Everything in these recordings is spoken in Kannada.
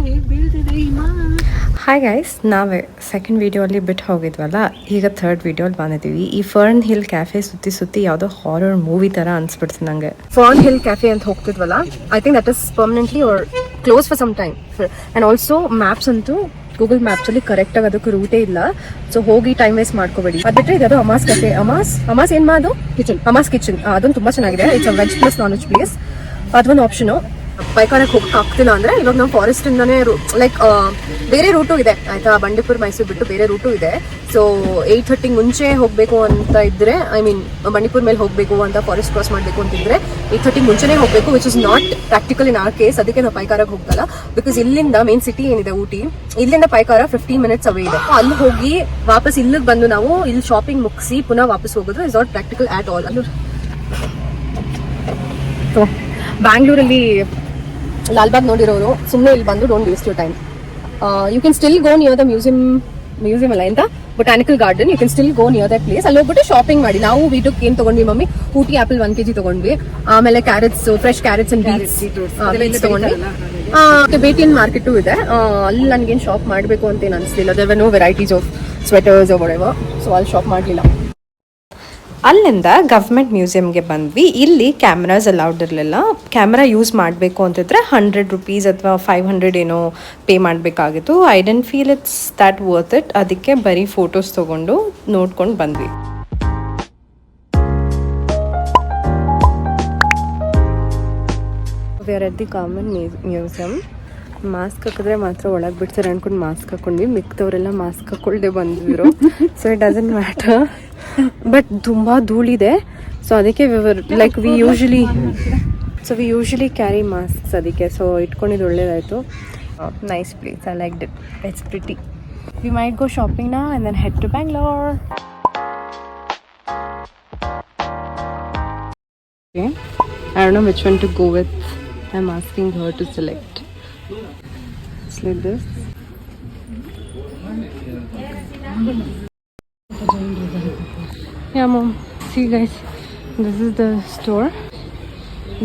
ಹೇಗೆ ಬೀಳ್ತಿದೆ ಹಿಮ. ಹಾಯ್ ಗೈಸ್, ನಾವೇ ಸೆಕೆಂಡ್ ವಿಡಿಯೋಲ್ಲಿ ಬಿಟ್ಟು ಹೋಗಿದ್ವಲ್ಲ, ಈಗ ಥರ್ಡ್ ವಿಡಿಯೋಲಿ ಬಂದಿದ್ದೀವಿ. ಈ ಫರ್ನ್ ಹಿಲ್ ಕ್ಯಾಫೆ ಸುತ್ತಿ ಯಾವುದೋ ಹಾರರ್ ಮೂವಿ ಥರ ಅನ್ಸ್ಬಿಡ್ತು ನನಗೆ. ಫರ್ನ್ ಹಿಲ್ ಕ್ಯಾಫೆ ಅಂತ ಹೋಗ್ತಿದ್ವಲ್ಲ, I think that is permanently are close for some time. And also maps ಅಂತೂ ಗೂಗಲ್ ಮ್ಯಾಪ್ಸಲ್ಲಿ ಕರೆಕ್ಟಾಗಿ ಅದಕ್ಕೆ ರೂಟೇ ಇಲ್ಲ. ಸೊ ಹೋಗಿ ಟೈಮ್ ವೇಸ್ಟ್ ಮಾಡ್ಕೋಬೇಡಿ. ಅದು ಬಿಟ್ಟರೆ ಇದು ಅಮಾಸ್ ಕೆಫೆ. ಅಮಾಸ್ ಏನು ಅದು ಕಿಚನ್, ಅಮಾಸ್ ಕಿಚನ್. ಅದೊಂದು ತುಂಬ ಚೆನ್ನಾಗಿದೆ. It's a veg plus non veg place. ಅದೊಂದು ಆಪ್ಷನು. ಬೈಕಾರಕ್ಕೆ ಹೋಗಕ್ಕೆ ಆಗ್ತಿಲ್ಲ ಅಂದರೆ ಇವಾಗ ನಾವು ಫಾರೆಸ್ಟಿಂದನೇ ಲೈಕ್ ಬೇರೆ ರೂಟು ಇದೆ ಆಯಿತಾ. ಬಂಡೀಪುರ ಮೈಸೂರು ಬಿಟ್ಟು ಬೇರೆ ರೂಟು ಇದೆ. ಸೊ 8:30 ಮುಂಚೆ ಹೋಗಬೇಕು ಅಂತ ಇದ್ದರೆ, ಐ ಮೀನ್ ಬಂಡೀಪುರ ಮೇಲೆ ಹೋಗಬೇಕು ಅಂತ, ಫಾರೆಸ್ಟ್ ಕ್ರಾಸ್ ಮಾಡಬೇಕು ಅಂತಿದ್ರೆ 8:30 ಮುಂಚೆನೇ ಹೋಗಬೇಕು, which is not practical in our case. ಅದಕ್ಕೆ ನಾವು ಪೈಕಾರಕ್ಕೆ ಹೋಗಲ್ಲ. ಬಿಕಾಸ್ ಇಲ್ಲಿಂದ ಮೇನ್ ಸಿಟಿ ಏನಿದೆ ಊಟಿ, ಇಲ್ಲಿಂದ ಪೈಕಾರ 15 ಮಿನಿಟ್ಸ್ ಅವೇ ಇದೆ. ಅಲ್ಲಿ ಹೋಗಿ ವಾಪಸ್ ಇಲ್ಲಿಗೆ ಬಂದು ನಾವು ಇಲ್ಲಿ ಶಾಪಿಂಗ್ ಮುಗಿಸಿ ಪುನಃ ವಾಪಸ್ ಹೋಗೋದು is not practical at all. ಅದು ಬ್ಯಾಂಗ್ಳೂರಲ್ಲಿ ಲಾಲ್ಬಾಗ್ ನೋಡಿರೋರು ಸುಮ್ಮನೆ ಇಲ್ಲಿ ಬಂದು don't waste your time. You can still go near the museum ಅಲ್ಲ ಎಂತ botanical garden. You can still go near that place. ಅಲ್ಲಿ ಹೋಗ್ಬಿಟ್ಟು ಶಾಪಿಂಗ್ ಮಾಡಿ. ನಾವು ವೀಟಕ್ಕೆ ಏನು ತಗೊಂಡ್ವಿ ಮಮ್ಮಿ, ಊಟಿ ಆಪಲ್ 1 kg ತಗೊಂಡ್ವಿ. ಆಮೇಲೆ carrots, fresh carrots and beets ತಗೊಂಡ್ವಿ. ಬೇಟಿಯನ್ ಮಾರ್ಕೆಟು ಇದೆ ಅಲ್ಲಿ. ನನಗೇನು ಶಾಪ್ ಮಾಡಬೇಕು ಅಂತ ಏನು ಅನಿಸ್ಲಿಲ್ಲ. There were no varieties of sweaters or whatever. So ಅಲ್ಲಿ ಶಾಪ್ ಮಾಡಲಿಲ್ಲ. ಅಲ್ಲಿಂದ ಗವರ್ಮೆಂಟ್ ಮ್ಯೂಸಿಯಮ್ಗೆ ಬಂದ್ವಿ. ಇಲ್ಲಿ ಕ್ಯಾಮ್ರಾಸ್ ಅಲೌಡ್ ಇರಲಿಲ್ಲ. ಕ್ಯಾಮ್ರಾ ಯೂಸ್ ಮಾಡಬೇಕು ಅಂತಿದ್ರೆ 100 rupees ಅಥವಾ 500 ಏನೋ ಪೇ ಮಾಡಬೇಕಾಗಿತ್ತು. I didn't feel it's that worth it. ಅದಕ್ಕೆ ಬರೀ ಫೋಟೋಸ್ ತೊಗೊಂಡು ನೋಡ್ಕೊಂಡು ಬಂದ್ವಿ. We are at the government museum. Mask ಹಾಕಿದ್ರೆ ಮಾತ್ರ ಒಳಗೆ ಬಿಡ್ತಾರೆ ಅನ್ಕೊಂಡು ಮಾಸ್ಕ್ ಹಾಕೊಂಡ್ವಿ. ಮಿಕ್ದವರೆಲ್ಲ ಮಾಸ್ಕ್ ಹಾಕೊಳ್ದೆ ಬಂದಿದ್ರು. So it doesn't matter. But ತುಂಬ ಧೂಳಿದೆ. ಸೊ ಅದಕ್ಕೆ ವಿ ಯೂಶಲಿ ಕ್ಯಾರಿ ಮಾಸ್ಕ್ಸ್. ಅದಕ್ಕೆ ಸೊ ಇಟ್ಕೊಂಡಿದ್ದು ಒಳ್ಳೇದಾಯಿತು. Nice place. I like it. It's pretty. We might go shopping ನಾ and then head to Bangalore. Okay. I don't know which one to go with. I'm asking her to select. It's like this. Yeah, mom. See, guys. This is the store.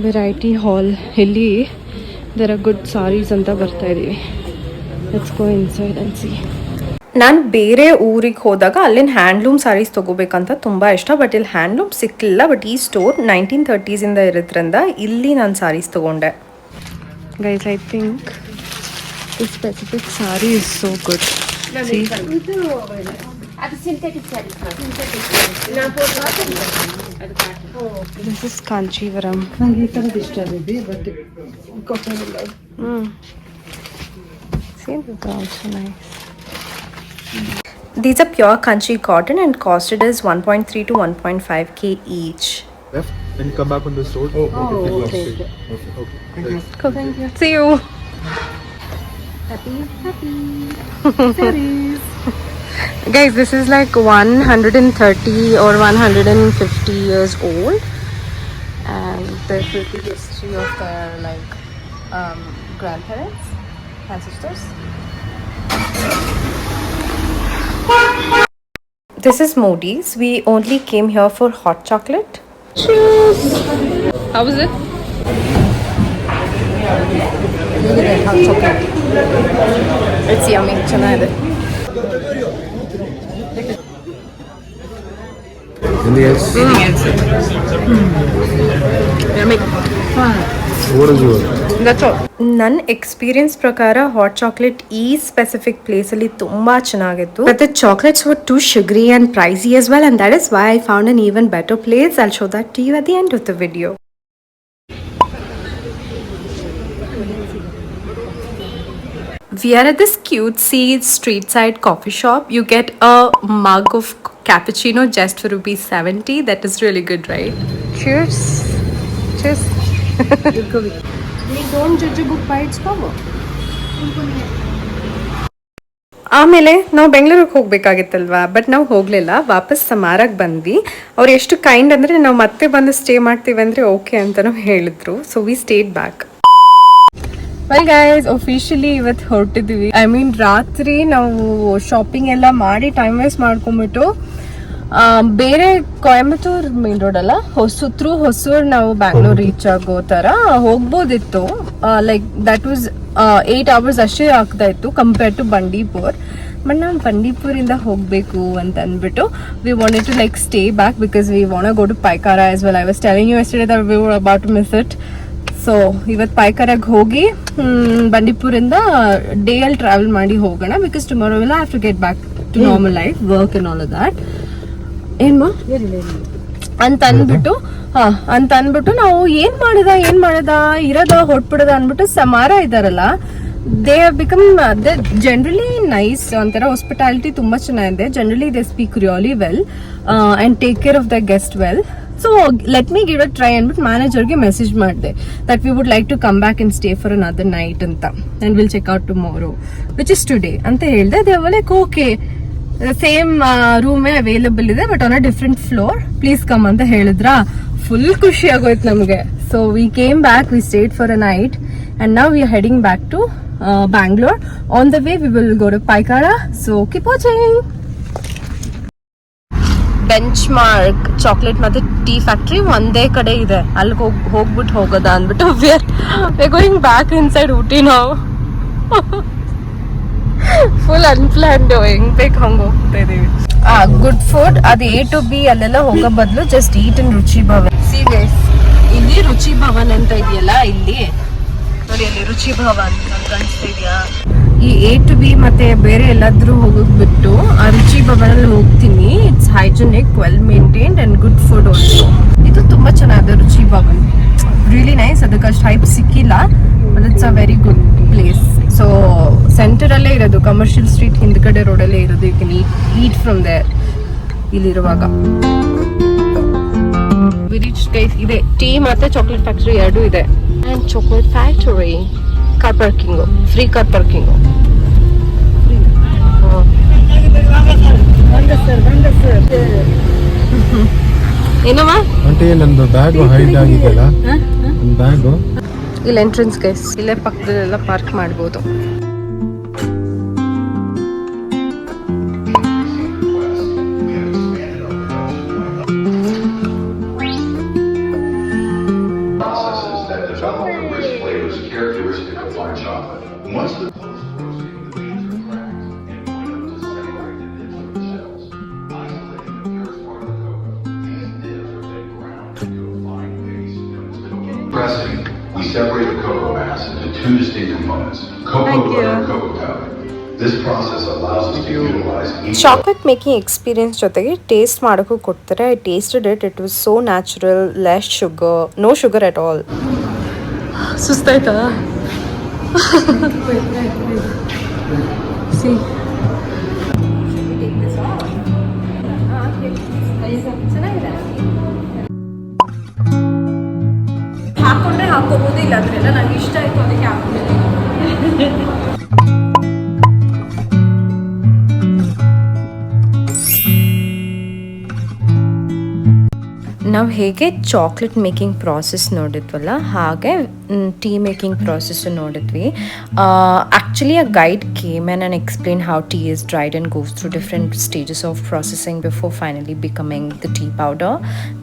Variety Hall. Hilly. There are good sarees anta barta idhivi. Let's go inside and see. ನಾನು ಬೇರೆ ಊರಿಗೆ ಹೋದಾಗ ಅಲ್ಲಿನ ಹ್ಯಾಂಡ್ಲೂಮ್ ಸ್ಯಾರೀಸ್ ತೊಗೋಬೇಕಂತ ತುಂಬ ಇಷ್ಟ. ಬಟ್ ಇಲ್ಲಿ ಹ್ಯಾಂಡ್ಲೂಮ್ ಸಿಕ್ಕಲಿಲ್ಲ. ಬಟ್ ಈ ಸ್ಟೋರ್ 1930s ಇರೋದ್ರಿಂದ ಇಲ್ಲಿ ನಾನು ಸ್ಯಾರೀಸ್ ತೊಗೊಂಡೆ. Guys, I think this specific saree is so good. See? This is Kanchivaram. See, this is also nice. These are pure Kanchi cotton and costed as 1.3 to 1.5K each. Left and come back on this road. Okay. Cool, thank you. See you. Happy sarees. Guys, this is like 130 or 150 years old, and this is the history of their grandparents, ancestors. This is Modi's. We only came here for hot chocolate. Cheers! How was it? Look at that hot chocolate. It's yummy. Chennai. Anything else? Yummy. What is yours? That's all. ನನ್ನ ಎಕ್ಸ್ಪೀರಿಯನ್ಸ್ ಪ್ರಕಾರ ಹಾಟ್ ಚಾಕ್ಲೇಟ್ ಈ ಸ್ಪೆಸಿಫಿಕ್ ಪ್ಲೇಸಲ್ಲಿ ತುಂಬ ಚೆನ್ನಾಗಿತ್ತು. But the chocolates were too sugary and pricey as well, and that is why I found an even better place. I'll show that to you at the end of the video. We are at this cutesy street side coffee shop. You get a mug of cappuccino just for ₹70. That is really good, right? Cheers. Cheers. Don't judge a book by its cover. ಆಮೇಲೆ ನಾವು ಬೆಂಗಳೂರಿಗೆ ಹೋಗಬೇಕಾಗಿತ್ತಲ್ವಾ, ಬಟ್ ನಾವು ಹೋಗಲಿಲ್ಲ. ವಾಪಸ್ ಸಮಾರಾಗಿ ಬಂದ್ವಿ. ಅವ್ರು ಎಷ್ಟು ಕೈಂಡ್ ಅಂದರೆ ನಾವು ಮತ್ತೆ ಬಂದು ಸ್ಟೇ ಮಾಡ್ತೀವಿ ಅಂದರೆ ಓಕೆ ಅಂತಲೂ ಹೇಳಿದ್ರು. So we stayed back. Well guys, officially ಇವತ್ತು ಹೊರಟಿದ್ದೀವಿ. ಐ ಮೀನ್ ರಾತ್ರಿ ನಾವು ಶಾಪಿಂಗ್ ಎಲ್ಲ ಮಾಡಿ ಟೈಮ್ ವೇಸ್ಟ್ ಮಾಡ್ಕೊಂಬಿಟ್ಟು ಬೇರೆ ಕೊಯಂಬತ್ತೂರ್ ಮೇನ್ ರೋಡ್ ಅಲ್ಲ, ಹೊಸೂರು ನಾವು ಬ್ಯಾಂಗ್ಳೂರ್ ರೀಚ್ ಆಗೋ ತರ ಹೋಗ್ಬೋದಿತ್ತು. ಲೈಕ್ ದಟ್ ವಾಸ್ 8 hours ಅಷ್ಟೇ ಆಗ್ತಾ ಇತ್ತು ಕಂಪೇರ್ ಟು ಬಂಡೀಪುರ್. ಬಟ್ ನಾನು ಬಂಡೀಪುರಿಂದ ಹೋಗಬೇಕು ಅಂತ ಅಂದ್ಬಿಟ್ಟು we wanted to like stay back because we want go to Pykara as well. I was telling you yesterday that we were about to miss it. So ಇವತ್ತು ಪಾಯ್ಕಾರಾಗ ಹೋಗಿ ಬಂಡೀಪುರಿಂದ ಡೇ ಅಲ್ಲಿ ಟ್ರಾವೆಲ್ ಮಾಡಿ ಹೋಗೋಣ because tomorrow will have to get back to normal life, work and all of that. ಏನ್ಮಾ ಅಂತ ಅಂದ್ಬಿಟ್ಟು ನಾವು ಏನ್ ಮಾಡದ ಇರೋದ ಹೊಟ್ಬಿಡದ ಅನ್ಬಿಟ್ಟು ಸಮಾರ ಇದಾರಲ್ಲ, they have become generally nice. ಒಂಥರ ಹಾಸ್ಪಿಟಾಲಿಟಿ ತುಂಬಾ ಚೆನ್ನಾಗಿದೆ. Generally they speak really well and take care of the guest well. So let me give a try ಅಂದ್ಬಿಟ್ಟು ಮ್ಯಾನೇಜರ್ಗೆ ಮೆಸೇಜ್ ಮಾಡಿದೆ that we would like to come back and stay for another night ಅಂತ, and will check out tomorrow which is today ಅಂತ ಹೇಳಿದೆ. They were like okay, same ರೂಮೇ ಅವೈಲಬಲ್ ಇದೆ but on a different floor, please come ಅಂತ ಹೇಳಿದ್ರ. ಫುಲ್ ಖುಷಿ ಆಗೋಯ್ತು ನಮಗೆ. So we came back, we stayed for a night and now we are heading back to Bangalore. On the way we will go to Pykara. So keep watching. Benchmark chocolate ಮತ್ತೆ ಟೀ ಫ್ಯಾಕ್ಟ್ರಿ ಒಂದೇ ಕಡೆ ಇದೆ, ಅಲ್ಲಿ ಹೋಗ್ಬಿಟ್ಟು ಹೋಗೋದ ಅಂದ್ಬಿಟ್ಟು we are going back inside Ooty. ನಾವು ಫುಲ್ ಅನ್ಪ್ಲಾನ್ಡ್, ಹೆಂಗ್ ಬೇಕು ಹಂಗ ಹೋಗ್ತಾ ಇದೀವಿ. ಗುಡ್ ಫುಡ್ ಅದು A to B ಅಲ್ಲೆಲ್ಲ ಹೋಗೋ ಬದಲು ಜಸ್ಟ್ ಈಟ್ ಇನ್ ರುಚಿ ಭವನ್. ಸಿ ಗೈಸ್, ಇಲ್ಲಿ ರುಚಿ ಭವನ್ ಅಂತ ಇದೆಯಲ್ಲ, ಇಲ್ಲಿ ನೋಡಿ, ಅಲ್ಲಿ ರುಚಿ ಭವನ್ ಅಂತ ಕಾಣಿಸ್ತಾ ಇದೆಯಾ? ಈ A to B ಮತ್ತೆ ಬೇರೆ ಎಲ್ಲಾದ್ರೂ ಹೋಗೋದ್ ಬಿಟ್ಟು ಆ ರುಚಿ ಭವನ್ ಅಲ್ಲಿ ಹೋಗ್ತೀನಿ. It's hygienic, well maintained and good food also. ಇದು ತುಂಬಾ ಚೆನ್ನಾಗಿದೆ ರುಚಿ ಭವನ್, ರಿಯಲಿ ನೈಸ್. ಅದಕ್ಕೆ ಅಷ್ಟು ಹೈಪ್ ಸಿಕ್ಕಿಲ್ಲ but it's a very good place. So center ಅಲ್ಲೇ ಇರೋದು, ಕಮರ್ಷಿಯಲ್ ಸ್ಟ್ರೀಟ್ ಹಿಂದ್ಗಡೆ ರೋಡಲ್ಲೇ ಇರೋದು. You can eat from there ಇಲ್ಲಿರುವಾಗ. ಇದೆ ಟೀ ಮತ್ತೆ ಚಾಕ್ಲೇಟ್ ಫ್ಯಾಕ್ಟರಿ ಎರಡೂ ಇದೆ. And chocolate factory car parking, free car parking. ಏನಮ್ಮ ಆಂಟಿ, ನಂದು ಬ್ಯಾಗ್ ಹೈಡ್ ಆಗಿದೆಯಲ್ಲ, ನನ್ನ ಬ್ಯಾಗು ಇಲ್ಲಿ ಎಂಟ್ರೆನ್ಸ್ ಗೈಸ್, ಇಲ್ಲೇ ಪಕ್ಕದಲ್ಲೆಲ್ಲ ಪಾರ್ಕ್ ಮಾಡ್ಬೋದು. Pressing, we separate the cocoa mass into two distinct components, cocoa butter and cocoa powder. This process allows us to utilize each chocolate making experience ಜೊತೆಗೆ ಟೇಸ್ಟ್ ಮಾಡೋಕ್ಕೂ ಕೊಡ್ತಾರೆ. I tasted it, it was so natural, less sugar, no sugar at all. ಸುಸ್ತಾಯ್ತಾ? ಸಿ ಹಾಕೊಂಡ್ರೆ ಹಾಕೋಬಹುದು, ಇಲ್ಲ ಅಂದ್ರೆ ನಂಗೆ ಇಷ್ಟ ಆಯ್ತು ಅದಕ್ಕೆ ಹಾಕೊಂಡಿದ್ದೀನಿ. ನಾವು ಹೇಗೆ ಚಾಕ್ಲೇಟ್ ಮೇಕಿಂಗ್ ಪ್ರಾಸೆಸ್ ನೋಡಿದ್ವಲ್ಲ, ಹಾಗೆ ಟೀ ಮೇಕಿಂಗ್ ಪ್ರಾಸೆಸ್ಸು ನೋಡಿದ್ವಿ. Actually a guide came and explain how tea is dried and goes through different stages of processing before finally becoming the tea powder.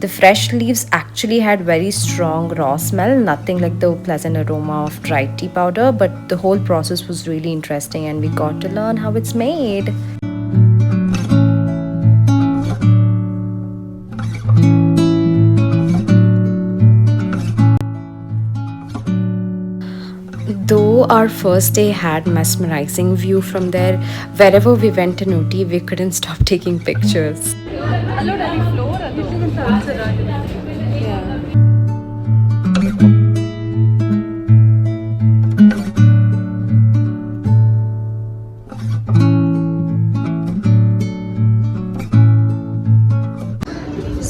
The fresh leaves actually had very strong raw smell, nothing like the pleasant aroma of dried tea powder, but the whole process was really interesting and we got to learn how it's made. Though our first day had mesmerizing view from there, wherever we went in Ooty, we couldn't stop taking pictures.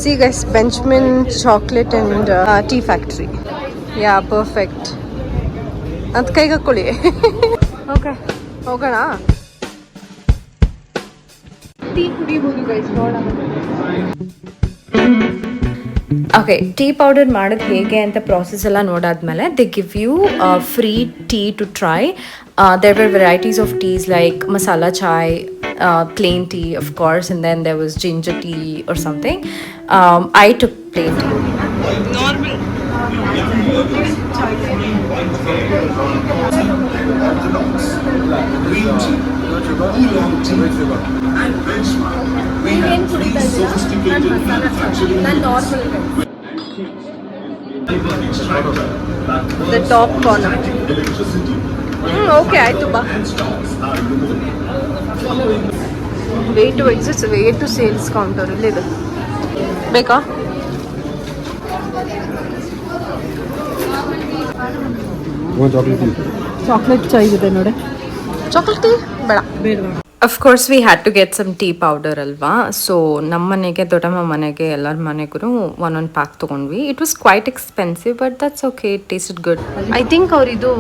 See guys, Benjamin chocolate and tea factory. Yeah, perfect. ಅಂತ ಕೈಗೆ ಹಾಕೊಳ್ಳಿ. ಓಕೆ, ಹೋಗೋಣ. ಟೀ ಕುಡಿಬೋದು ಗೈಸ್, ನೋಡೋಣ. ಓಕೆ, ಟೀ ಪೌಡರ್ ಮಾಡೋದು ಹೇಗೆ ಅಂತ ಪ್ರಾಸೆಸ್ ಎಲ್ಲ ನೋಡಾದ್ಮೇಲೆ they give you free tea to try. There were varieties of teas like masala chai, plain tea, of course, and then there was ginger tea or something. I took plain tea. Normal. The top corner. Okay, ಆಯ್ತು ಬಾ. Way to exit, way to sales counter ಇಲ್ಲಿದೆ. ಬೇಕಾ? ಚಾಕ್ಲೇಟ್ ಚೈ ಇದೆ ನೋಡಿ. ಚಾಕ್ಲೇಟ್ ಟೀ ಬೇಡ. Of course we had to get some tea powder ಅಲ್ವಾ. ಸೊ ನಮ್ಮ ಮನೆಗೆ ದೊಡ್ಡಮ್ಮ ಮನೆಗೆ ಎಲ್ಲರ ಮನೆಗೂ ಒಂದೊಂದು ಪ್ಯಾಕ್ ತೊಗೊಂಡ್ವಿ. It was quite expensive but that's okay, it tasted good. I think ಅವ್ರು ಇದು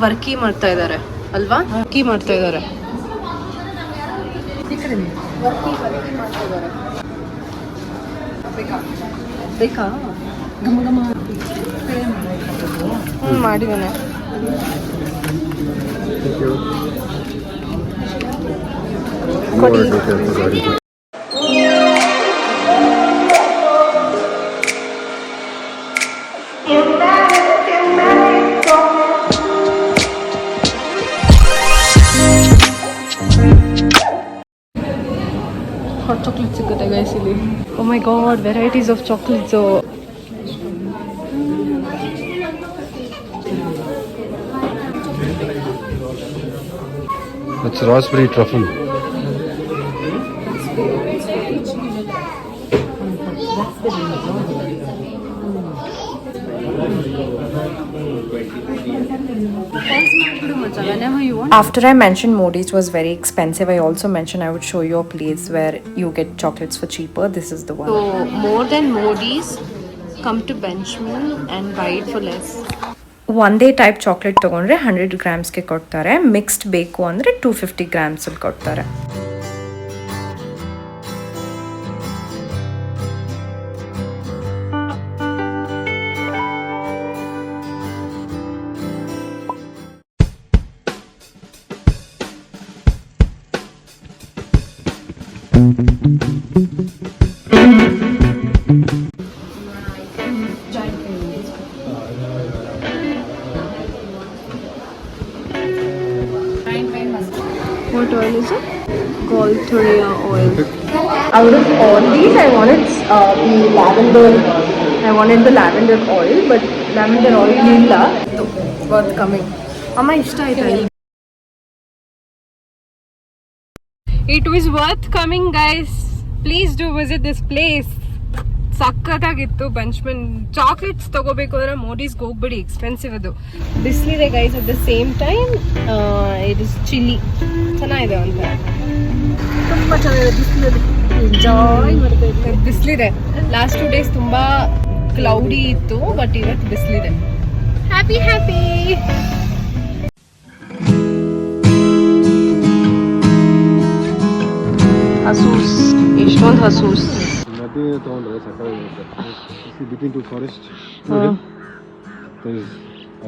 ವರ್ಕಿ ಮಾಡ್ತಾ ಇದ್ದಾರೆ ಅಲ್ವಾ? ವರ್ಕಿ ಮಾಡ್ತಾ ಇದ್ದಾರೆ. ಬೇಕಾ? ಮಾಡಿದ್ದಾನೆ. ಕೊಡಿ. ಹಾಟ್ ಚಾಕ್ಲೇಟ್ ಸಿಗುತ್ತೆ ಗೈಸ್ ಇಲ್ಲಿ. Oh my god, varieties of chocolates. It's raspberry truffle. After I mentioned Modi's was very expensive, I also mentioned I would show you a place where you get chocolates for cheaper. This is the one. So more than Modi's, come to Benjamin and buy it for less. One day type chocolate ತೊಗೊಂಡ್ರೆ 100 ಗ್ರಾಮ್ಸ್ಗೆ ಕೊಡ್ತಾರೆ. ಮಿಕ್ಸ್ಡ್ ಬೇಕು ಅಂದರೆ 250 ಗ್ರಾಮ್ಸಲ್ಲಿ ಕೊಡ್ತಾರೆ. What oil is it? Golthuria oil. Out of all these, I wanted the lavender. I wanted the lavender oil, but lavender oil illa. So, worth coming. Amma ishta aita. It was worth coming, guys. Please do visit this place. ಸಕ್ಕತ್ತಾಗಿತ್ತು. ಬೆಂಚ್ಮನ್ ಚಾಕ್ಲೇಟ್ಸ್ ತಗೋಬೇಕು ಅಂದ್ರೆ ಮೋಡೀಸ್ಗೆ ಹೋಗ್ಬಿಡಿ, ಎಕ್ಸ್ಪೆನ್ಸಿವ್ ಅದು. ಬಿಸಿಲಿದೆ guys, at the same time it is chilly. ಚೆನ್ನಾಗಿದೆ ಒಂಥರ, ತುಂಬ ಚೆನ್ನಾಗಿದೆ. ಬಿಸಿಲಲ್ಲಿ ಎಂಜಾಯ್ ಮಾಡ್ತಾ ಇದ್ದೆ. ಬಿಸಿಲಿದೆ. ಲಾಸ್ಟ್ 2 days ತುಂಬ ಕ್ಲೌಡಿ ಇತ್ತು, ಬಟ್ ಇವತ್ತು ಬಿಸಿಲಿದೆ. Happy happy. ಹಸೂಸ್, ಎಷ್ಟೊಂದು ಹಸೂಸ್. Between two forests, there is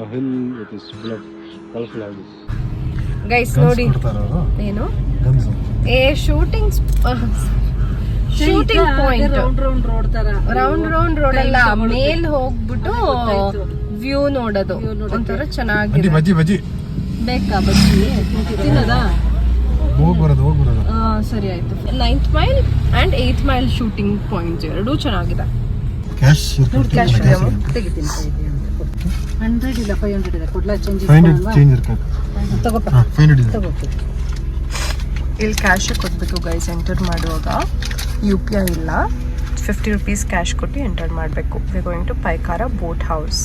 a hill which is full of colorful houses. Guys ನೋಡಿ, ಏನು ಶೂಟಿಂಗ್ ಪಾಯಿಂಟ್. ರೌಂಡ್ ರೋಡ್ ಅಲ್ಲ, ಮೇಲ್ ಹೋಗ್ಬಿಟ್ಟು ವ್ಯೂ ನೋಡೋದು ಒಂಥರ ಚೆನ್ನಾಗಿದೆ. ಬಜ್ಜಿ ಬೇಕಾ ಬಜ್ಜಿ ತಿನ್ನೋದಾ? ಹೋಗ್ಬರೋದು. ಸರಿ ಆಯ್ತು. 9th mile and 8th mile shooting points ಎರಡೂ ಚೆನ್ನಾಗಿದೆ. ಕ್ಯಾಶ್ ತೆಗಿತೀನಿ. 100 ಇಲ್ಲ 500 ಇದೆ. ಕೊಡ್ಲಾ? ಚೇಂಜ್ ತಗೋಪ್ಪ. 500 ಇದೆ. ಇಲ್ಲಿ ಕ್ಯಾಶ್ ಕೊಟ್ಬಿಟ್ಟು ಗೈಸ್ ಎಂಟರ್ ಮಾಡುವಾಗ UPI ಇಲ್ಲ, 50 rupees ಕ್ಯಾಶ್ ಕೊಟ್ಟು ಎಂಟರ್ ಮಾಡಬೇಕು. We going to Pykara boat house.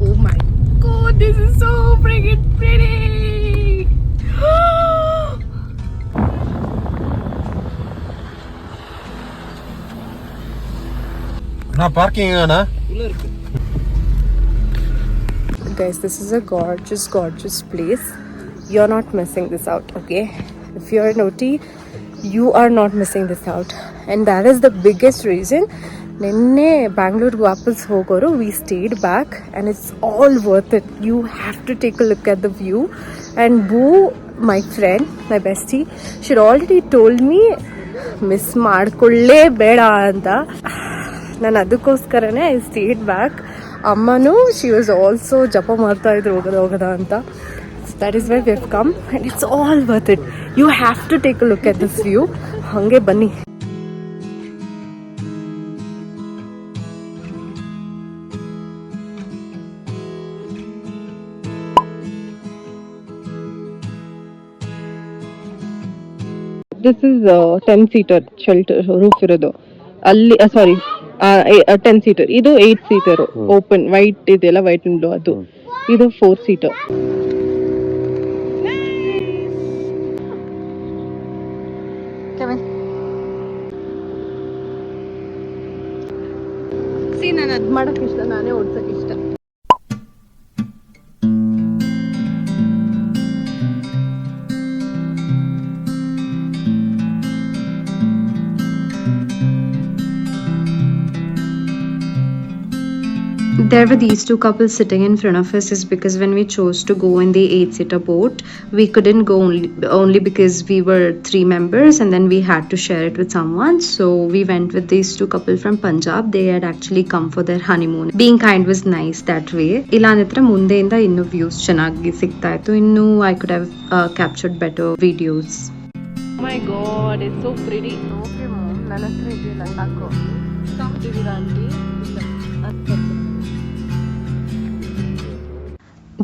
Oh my god, this is so freaking pretty. ನಾ ಪಾರ್ಕಿಂಗ್ ಅಣ್ಣ. Guys, this is a gorgeous place. You're not missing this out, okay? If you're an OT, you are not missing this out. And that is the biggest reason ನಿನ್ನೆ ಬ್ಯಾಂಗ್ಳೂರ್ಗೆ ವಾಪಸ್ ಹೋಗೋರು we stayed back and it's all worth it. You have to take a look at the view. And boo my friend, my bestie, she'd already told me ಮಿಸ್ ಮಾಡ್ಕೊಳ್ಳೇ ಬೇಡ ಅಂತ. ನಾನು ಅದಕ್ಕೋಸ್ಕರನೇ ಐ ಸ್ಟೇಡ್ ಬ್ಯಾಕ್. ಅಮ್ಮನೂ ಶಿ ವಾಸ್ ಆಲ್ಸೋ ಜಪ ಮಾಡ್ತಾ ಇದ್ರು ಹೋಗೋದ ಅಂತ. That is where we have come and it's all worth it. You have to take a look at this view. Hange bani. This is a 10-seater shelter roof irodu. Alli sorry 10-seater. Idu 8-seater open white idella white window adu. Idu 4-seater. ನಾನು ಅದು ಮಾಡೋಕೆ ಇಷ್ಟ, ನಾನೇ ಓಡ್ಸೋಕೆ ಇಷ್ಟ. There were these two couples sitting in front of us is because when we chose to go in the 8-seater boat, we couldn't go only because we were 3 members and then we had to share it with someone. So we went with these two couple from Punjab. They had actually come for their honeymoon. Being kind was nice that way. Illanitra ಮುಂದೆಯಿಂದ ಇನ್ನು views ಚೆನ್ನಾಗಿ ಸಿಗ್ತಾ ಇತ್ತು. ಇನ್ನು I could have captured better videos. Oh my god, it's so pretty. Okay mom, ನನ್ನ ಹತ್ರ ಇದೆಯಲ್ಲ ಸಾಕು. ಸಾಕ್ತಿದ್ದೀರಾ aunty?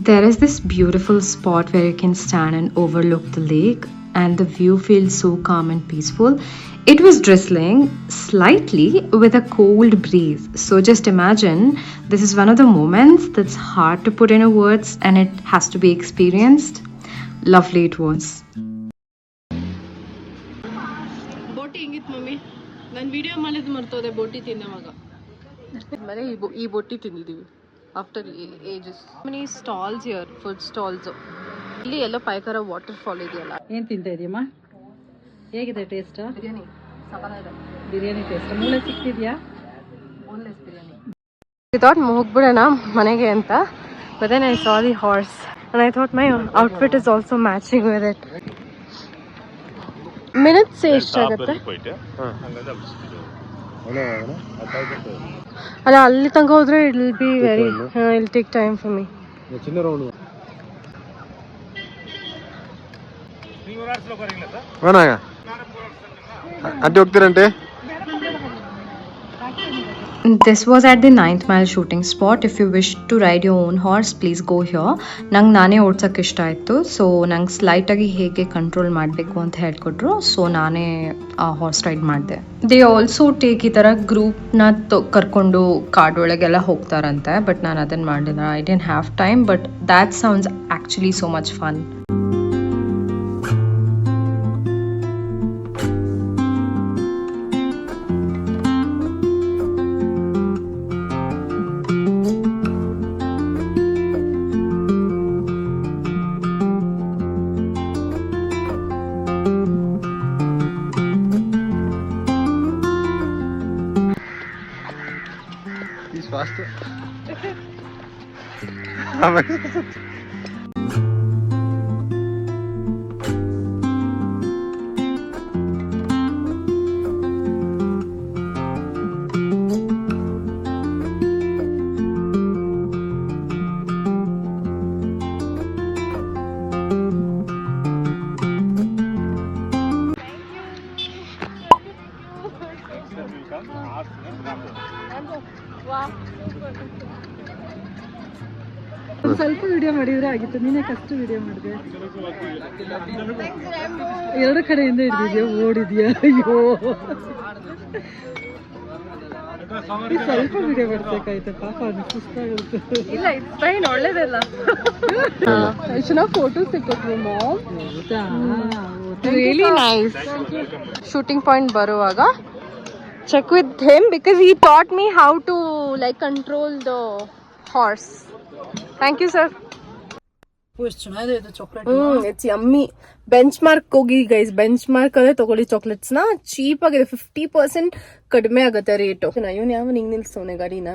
There is this beautiful spot where you can stand and overlook the lake, and the view feels so calm and peaceful. It was drizzling slightly with a cold breeze. So just imagine, this is one of the moments that's hard to put into words and it has to be experienced. Lovely it was. ಬೋಟಿ ಹೆಂಗಿತ್ತು ಮಮ್ಮಿ? ನಾನು ವಿಡಿಯೋ ಮಾಡಿದ್ದು ಮರ್ತೋದೆ ಬೋಟಿ ತಿನ್ನೋವಾಗ. ಮನೆ ಈ ಬೋಟಿ ತಿಂದಿದ್ದೀವಿ after ages. Many stalls here, food stalls. ಇಲ್ಲಿ ಎಲ್ಲ ಪಾಯಕರ ವಾಟರ್ ಫಾಲ್ ಇದೆಯಲ್ಲ. ಏನು ತಿಂತಾ ಇದೆಯಮ್ಮ? ಹೇಗಿದೆ ಟೇಸ್ಟ್? ಬಿರಿಯಾನಿ ಸಖತ್ತಾಗಿದೆ. ಬಿರಿಯಾನಿ ಟೇಸ್ಟ್. ಮೂಳೆ ಸಿಕ್ತಿದ್ಯಾ? ಬೋನ್ಲೆಸ್ ಬಿರಿಯಾನಿ. I thought ಹೋಗ್ಬಿಡೋಣ ಮನೆಗೆ ಅಂತ, but then I saw the horse and I thought my outfit is also matching with it. Minutes ಎಷ್ಟಾಗುತ್ತೆ? ಅಲ್ಲ ಅಲ್ಲಿ ತನಕ ಹೋದ್ರೆ ಇಟ್ ವಿಲ್ ಬಿ ವೆರಿ ಇಲ್ ಟೇಕ್ ಟೈಮ್ ಫಾರ್ ಮೀ. అంటే ಹೋಗ್ತೀರಂటే This was at the 9th mile shooting spot. If you wish to ride your own horse, please go here. ನಂಗೆ ನಾನೇ ಓಡ್ಸೋಕೆ ಇಷ್ಟ ಆಯಿತು. ಸೊ ನಂಗೆ ಸ್ಲೈಟಾಗಿ ಹೇಗೆ ಕಂಟ್ರೋಲ್ ಮಾಡಬೇಕು ಅಂತ ಹೇಳ್ಕೊಟ್ರು. ಸೊ ನಾನೇ ಹಾರ್ಸ್ ರೈಡ್ ಮಾಡಿದೆ. ದೇ ಆಲ್ಸೋ ಟೇಕ್ ಈ ಥರ ಗ್ರೂಪ್ನ ಕರ್ಕೊಂಡು ಕಾಡೊಳಗೆಲ್ಲ ಹೋಗ್ತಾರಂತೆ, ಬಟ್ ನಾನು ಅದನ್ನು ಮಾಡಿಲ್ಲ. I didn't have time, but that sounds actually so much fun. Fast ಸ್ವಲ್ಪ ವಿಡಿಯೋ ಮಾಡಿದ್ರೆ ಆಗಿತ್ತು. ನೀನೇ ಕಷ್ಟ ವಿಡಿಯೋ ಮಾಡಿದೆ. ಎರಡು ಕಡೆಯಿಂದ ಹಿಡಿದಿದ್ಯಾ, ಓಡಿದ್ಯಾ? ಅಯ್ಯೋ, ಸ್ವಲ್ಪ ವಿಡಿಯೋ ಮಾಡ್ಬೇಕಾಯ್ತು. ಪಾಪ ಸುಸ್ತಾಗುತ್ತೆ. ಇಲ್ಲ, ಇಟ್ಸ್ ಫೈನ್, ಒಳ್ಳೇದಲ್ಲ. ಫೋಟೋಸ್ ತೆಕ್ಕೊಟ್ರು mom. Really nice. Shooting point ಬರುವಾಗ check with him because he taught me how to like control the horse. Thank you sir. ಎಷ್ಟು ಚೆನ್ನಾಗಿದೆ ಇದು chocolate. It's yummy. Bench mark ಹೋಗಿ ಗೈಸ್, ಬೆಂಚ್ ಮಾರ್ಕ್ ಅಲ್ಲೇ ತಗೊಳ್ಳಿ ಚಾಕ್ಲೇಟ್ಸ್ ನ. ಚೀಪ್ ಆಗಿದೆ, 50% ಕಡಿಮೆ ಆಗುತ್ತೆ ರೇಟು. ಇವನ್ ಯಾವ ಹಿಂಗ್ ನಿಲ್ಸವನೆ ಗಾಡಿನ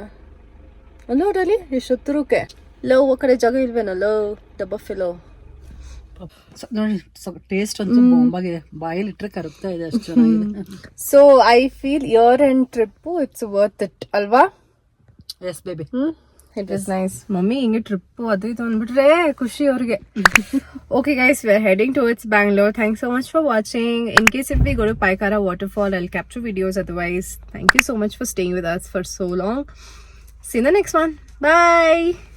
ನೋಡಲಿ ಎಷ್ಟೊತ್ತರಕ್ಕೆ. ಲವ್ ಆ ಕಡೆ ಜಾಗ ಇಲ್ವೇನಲ್ಲ, ಡಬ್ಬ ಫಿಲೋ. ನೋಡಿ ಟೇಸ್ಟ್ ಅಂತೂ ಬಾಂಬಾಗಿದೆ, ಬಾಯಲ್ಲಿ ಇಟ್ರೆ ಕರಗ್ತಾ ಇದೆ, ಅಷ್ಟು ಚೆನ್ನಾಗಿದೆ. So I feel year end trip it's worth it ಅಲ್ವಾ? Yes baby. It was nice. Mummy ಹಿಂಗೆ ಟ್ರಿಪ್ ಅದು ಇದು ಅಂದ್ಬಿಟ್ರೆ ಖುಷಿ ಅವ್ರಿಗೆ. Okay guys, we are heading towards Bangalore. Thanks so much for watching. In case if we go to Paikara waterfall, I'll capture videos. Otherwise, thank you so much for staying with us for so long. See you in the next one. Bye.